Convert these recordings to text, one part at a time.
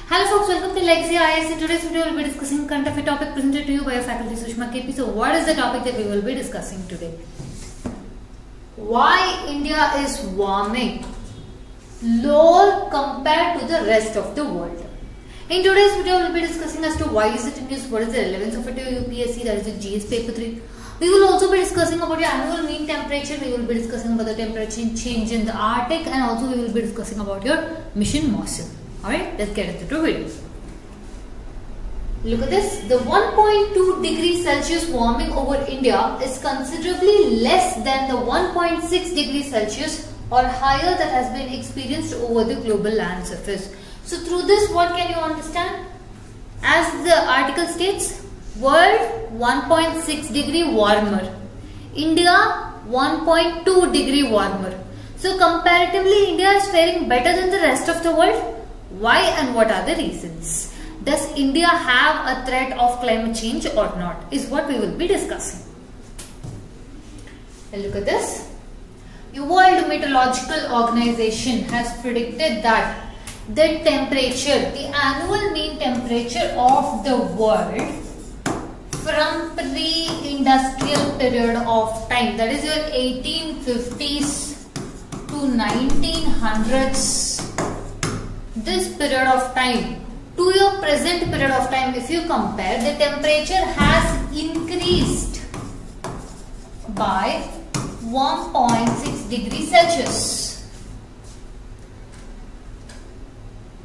Hello folks, welcome to Legacy IAS. In today's video, we will be discussing current affair topic presented to you by our faculty Sushma KP. So what is the topic that we will be discussing today? Why India is warming lower compared to the rest of the world. In today's video, we will be discussing as to why is it in news, what is the relevance of it to UPSC, that is the GS paper 3. We will also be discussing about your annual mean temperature, we will be discussing about the temperature change in the Arctic, and also we will be discussing about your mission Mosul. Alright, let's get into the video. Look at this. The 1.2 degrees Celsius warming over India is considerably less than the 1.6 degrees Celsius or higher that has been experienced over the global land surface. So through this, what can you understand? As the article states, world 1.6 degree warmer, India 1.2 degree warmer. So comparatively, India is faring better than the rest of the world. Why and what are the reasons? Does India have a threat of climate change or not? Is what we will be discussing. And look at this. The World Meteorological Organization has predicted that the temperature, the annual mean temperature of the world from pre-industrial period of time, that is your 1850s to 1900s, this period of time to your present period of time, if you compare, the temperature has increased by 1.6 degrees Celsius.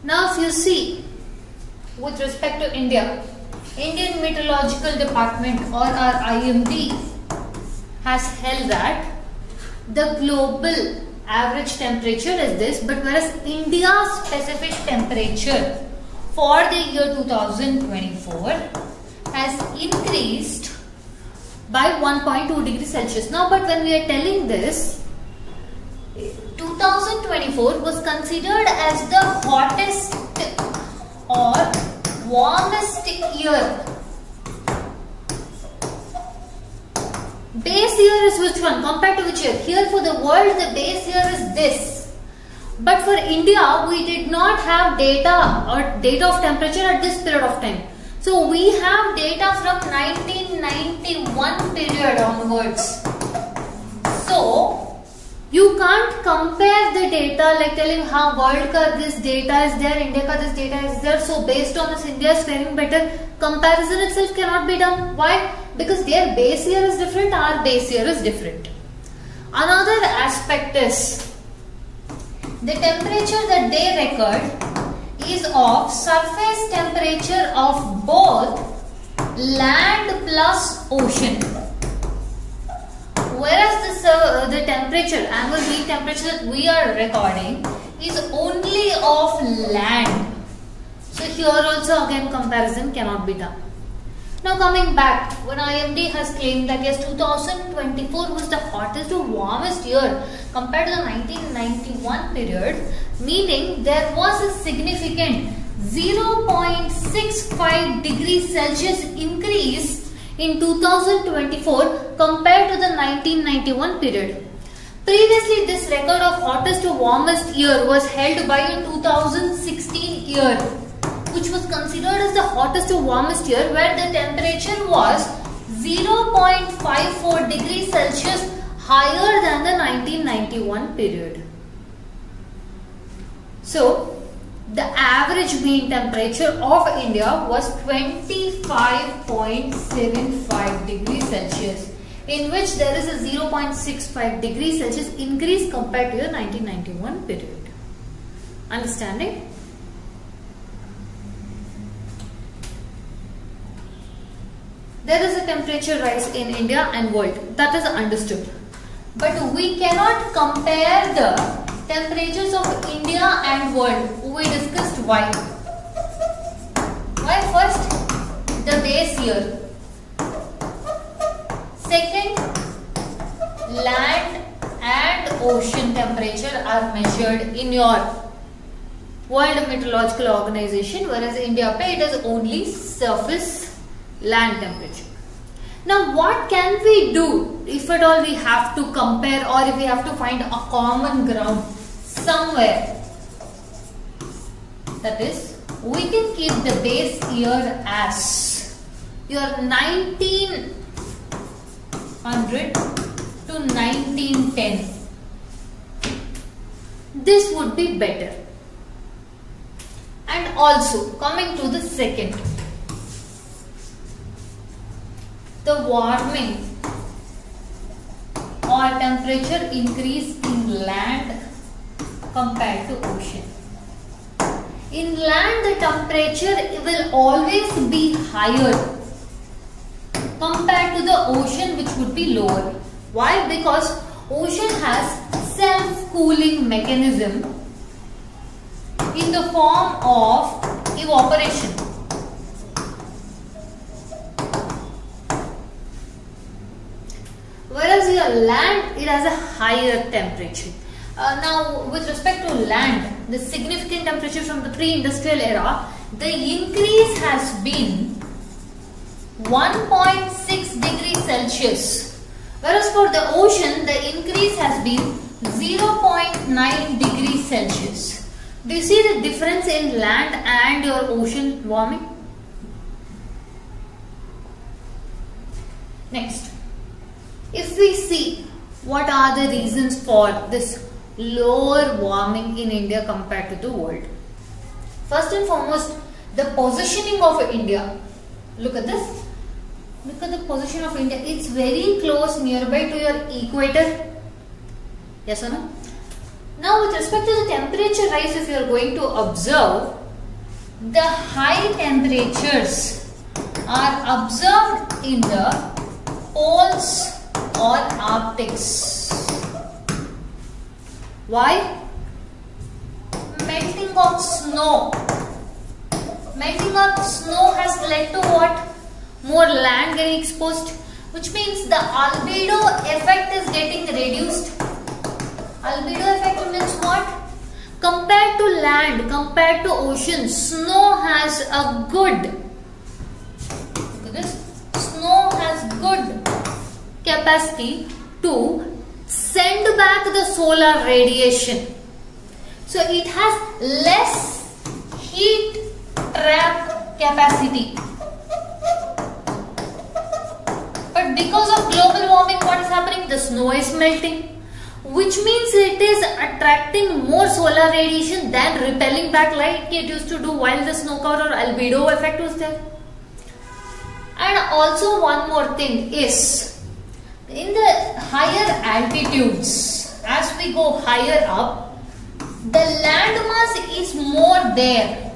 Now if you see, with respect to India, Indian Meteorological Department or our IMD has held that the global average temperature is this, but whereas India's specific temperature for the year 2024 has increased by 1.2 degrees Celsius. Now, but when we are telling this, 2024 was considered as the hottest or warmest year. Base year is which one? Compared to which year? Here for the world, the base year is this. But for India, we did not have data or data of temperature at this period of time. So we have data from 1991 period onwards. So you can't compare the data like telling how world ka this data is there, India ka this data is there. So based on this, India is faring better. Comparison itself cannot be done. Why? Because their base year is different, our base year is different. Another aspect is the temperature that they record is of surface temperature of both land plus ocean. Whereas the temperature, annual mean temperature that we are recording is only of land. So here also again comparison cannot be done. Now coming back, when IMD has claimed that yes, 2024 was the hottest or warmest year compared to the 1991 period, meaning there was a significant 0.65 degrees Celsius increase in 2024 compared to the 1991 period. Previously, this record of hottest or warmest year was held by a 2016 year, which was considered as the hottest or warmest year, where the temperature was 0.54 degrees Celsius higher than the 1991 period. So, the average mean temperature of India was 25.75 degrees Celsius, in which there is a 0.65 degrees Celsius increase compared to the 1991 period. Understanding? There is a temperature rise in India and world. That is understood. But we cannot compare the temperatures of India and world. We discussed why. Why? First, the base year. Second, land and ocean temperature are measured in your World Meteorological Organization, whereas India it is only surface land temperature. Now what can we do if at all we have to compare or if we have to find a common ground somewhere? That is, we can keep the base year as your 1900 to 1910. This would be better. And also coming to the second, the warming or temperature increase in land compared to ocean. In land, the temperature will always be higher compared to the ocean, which would be lower. Why? Because ocean has self-cooling mechanism in the form of evaporation. Whereas your land, it has a higher temperature. Now, with respect to land, the significant temperature from the pre-industrial era, the increase has been 1.6 degrees Celsius. Whereas for the ocean, the increase has been 0.9 degrees Celsius. Do you see the difference in land and your ocean warming? Next, if we see what are the reasons for this lower warming in India compared to the world. First and foremost, the positioning of India. Look at this. Look at the position of India. It's very close, nearby to your equator. Yes or no? Now, with respect to the temperature rise, if you are going to observe, the high temperatures are observed in the poles or Arctics. Why? Melting of snow. Melting of snow has led to what? More land getting exposed, which means the albedo effect is getting reduced. Albedo effect means what? Compared to land, compared to ocean, snow has a good, look at this, snow has good capacity to send back the solar radiation. So it has less heat trap capacity. But because of global warming, what is happening? The snow is melting, which means it is attracting more solar radiation than repelling back like it used to do while the snow cover or albedo effect was there. And also one more thing is, in the higher altitudes, as we go higher up, the landmass is more there.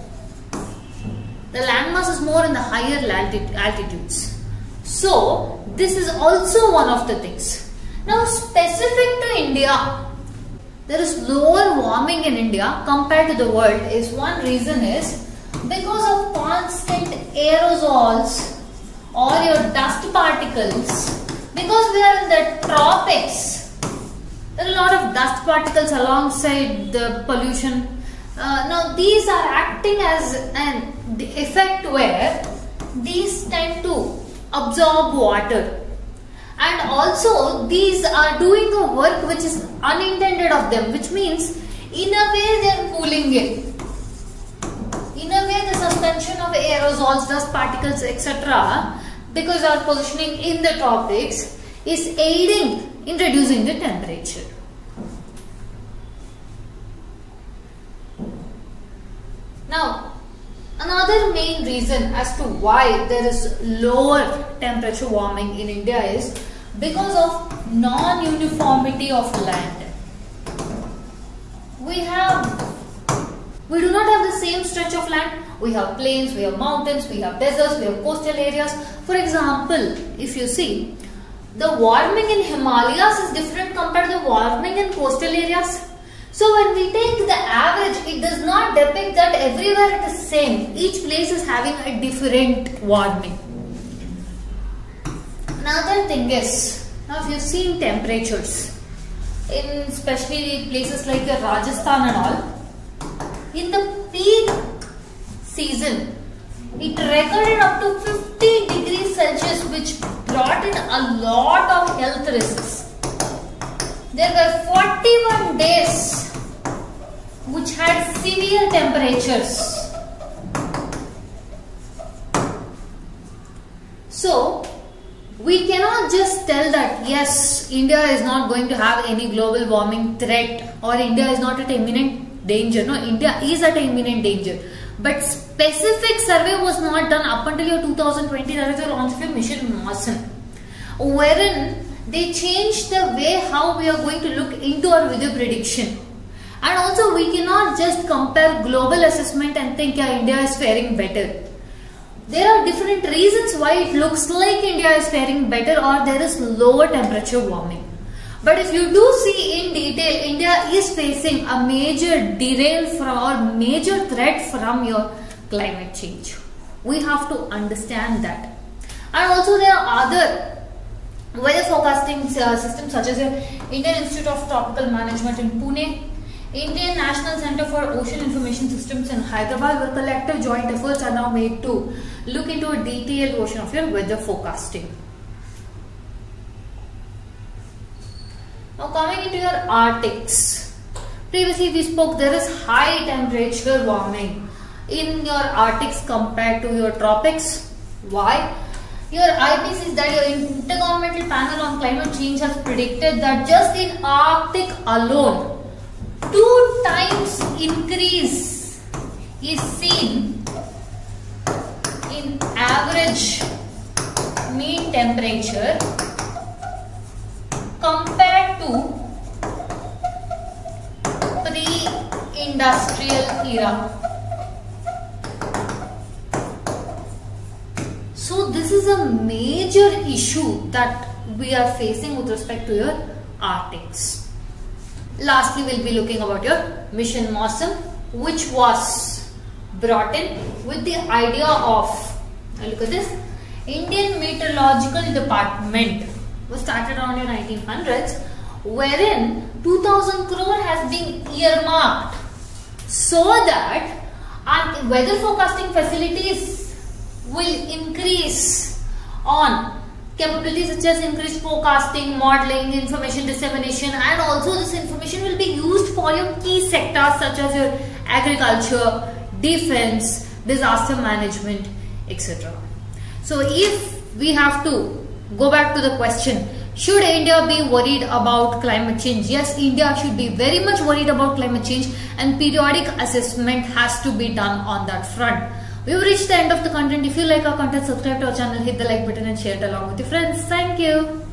The landmass is more in the higher altitudes. So, this is also one of the things. Now, specific to India, there is lower warming in India compared to the world. Is one reason is because of constant aerosols or your dust particles. Because we are in the tropics, there are a lot of dust particles alongside the pollution. Now these are acting as an effect where these tend to absorb water, and also these are doing a work which is unintended of them, which means in a way they are cooling it. In a way, the suspension of aerosols, dust particles, etc., because our positioning in the tropics is aiding in reducing the temperature. Now, another main reason as to why there is lower temperature warming in India is because of non-uniformity of land. We do not have the same stretch of land. We have plains, we have mountains, we have deserts, we have coastal areas. For example, if you see, the warming in Himalayas is different compared to the warming in coastal areas. So when we take the average, it does not depict that everywhere it is same. Each place is having a different warming. Another thing is, now if you have seen temperatures, in especially places like Rajasthan and all, in the peak season, it recorded up to 50 degrees Celsius, which brought in a lot of health risks. There were 41 days which had severe temperatures. just tell that yes, India is not going to have any global warming threat, or India is not at imminent danger. No, India is at imminent danger. But specific survey was not done up until year 2020. That is the launch of your Mission Mawsum, wherein they changed the way how we are going to look into our weather prediction. And also we cannot just compare global assessment and think yeah, India is faring better. There are different reasons why it looks like India is faring better or there is lower temperature warming. But if you do see in detail, India is facing a major derail from or major threat from your climate change. We have to understand that. And also there are other weather forecasting systems such as the Indian Institute of Tropical Management in Pune, Indian National Center for Ocean Information Systems in Hyderabad, where collective joint efforts are now made to look into a detailed version of your weather forecasting. Now coming into your Arctics. Previously we spoke there is high temperature warming in your Arctics compared to your tropics. Why? Your IPCC, that your Intergovernmental Panel on Climate Change, has predicted that just in Arctic alone, 2 times increase is seen in average mean temperature compared to pre-industrial era. So this is a major issue that we are facing with respect to your Arctics. Lastly, we'll be looking about your Mission Mawsum, which was brought in with the idea of, look at this, Indian Meteorological Department was started around the 1900s, wherein 2000 crore has been earmarked so that our weather forecasting facilities will increase on capabilities such as increased forecasting, modeling, information dissemination, and also this information will be used for your key sectors such as your agriculture, defense, disaster management, etc. So if we have to go back to the question, should India be worried about climate change? Yes, India should be very much worried about climate change, and periodic assessment has to be done on that front. We've reached the end of the content. If you like our content, subscribe to our channel, hit the like button and share it along with your friends. Thank you.